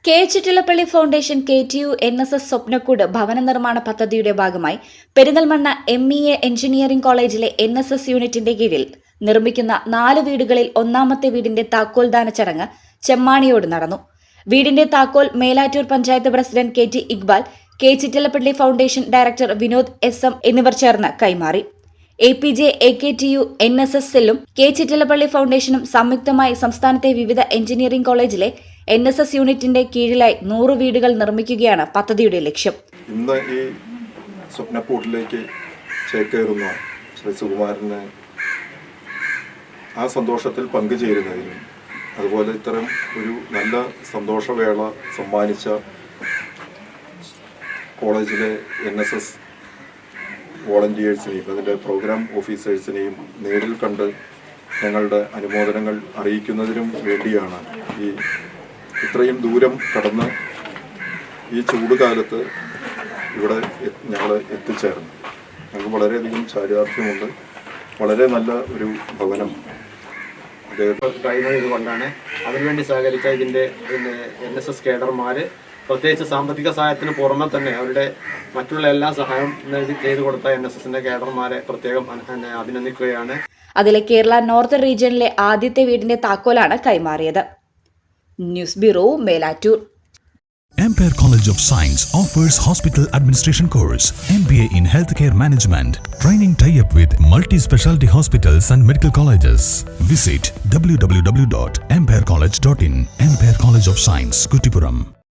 K Chittilappilly foundation KTU NSS സ്വപ്നക്കൂട് ഭവന നിർമ്മാണ പദ്ധതിയുടെ ഭാഗമായി പെരിന്തൽമണ്ണ MEA എഞ്ചിനീയറിംഗ് കോളേജിലെ NSS യൂണിറ്റിന്റെ കീഴിൽ നിർമ്മിക്കുന്ന 4 വീടുകളിൽ ഒന്നാമത്തെ വീടിന്റെ താക്കോൽദാന ചടങ്ങ് ചെമ്മാണിയോട് നടന്നു. വീടിന്റെ താക്കോൽ Melattur panchayat president KT Iqbal, K Chittilappilly foundation director Vinod SM എന്നിവർ ചേർന്ന് കൈമാറി. APJ AKTU NSS സെല്ലും കെ ചിറ്റിലപ്പള്ളി ഫൗണ്ടേഷനും സംയുക്തമായി സംസ്ഥാനത്തെ വിവിധ എഞ്ചിനീയറിംഗ് കോളേജിലെ NSS യൂണിറ്റിന്റെ കീഴിലായി 100 വീടുകൾ നിർമ്മിക്കുകയാണ് പദ്ധതിയുടെ ലക്ഷ്യം. ഇന്ന് ഈ സ്വപ്നക്കൂട്ടിലേക്ക് ചേക്കേറുന്ന ശ്രീ സുകുമാരന് ആ സന്തോഷത്തിൽ പങ്കുചേരുന്നതിനും അതുപോലെ ഇത്തരം ഒരു നല്ല സന്തോഷവേള സമ്മാനിച്ച കോളേജിലെ NSS വോളണ്ടിയേഴ്സിനെയും അതിൻ്റെ പ്രോഗ്രാം ഓഫീസേഴ്സിനെയും നേരിൽ കണ്ട് ഞങ്ങളുടെ അനുമോദനങ്ങൾ അറിയിക്കുന്നതിനും വേണ്ടിയാണ് ഇത്രയും ദൂരം കടന്ന് ഈ ചൂടുകാലത്ത് ഇവിടെ ഞങ്ങൾ എത്തിച്ചേർന്നു. ഞങ്ങൾക്ക് വളരെയധികം ചാരിതാർത്ഥ്യമുണ്ട്. വളരെ നല്ല ഒരു ഭവനം ട്രൈ ചെയ്തുകൊണ്ടാണ് അതിനുവേണ്ടി സഹകരിച്ച ഇതിൻ്റെ NSS കേഡർമാർ പ്രത്യേകിച്ച് സാമ്പത്തിക സഹായത്തിന് പുറമെ തന്നെ അവരുടെ മറ്റുള്ള എല്ലാ സഹായം ചെയ്തു കൊടുത്ത NSSന്റെ കേഡർമാരെ പ്രത്യേകം അഭിനന്ദിക്കുകയാണ്. അതിലെ കേരള നോർത്ത് റീജിയനിലെ ആദ്യത്തെ വീടിന്റെ താക്കോലാണ് കൈമാറിയത്. News bureau, Melattur. Ampere College of Science offers hospital administration course, MBA in healthcare management, training tie-up with multi-specialty hospitals and medical colleges. Visit www.amperecollege.in. Ampere College of Science, Kuttipuram.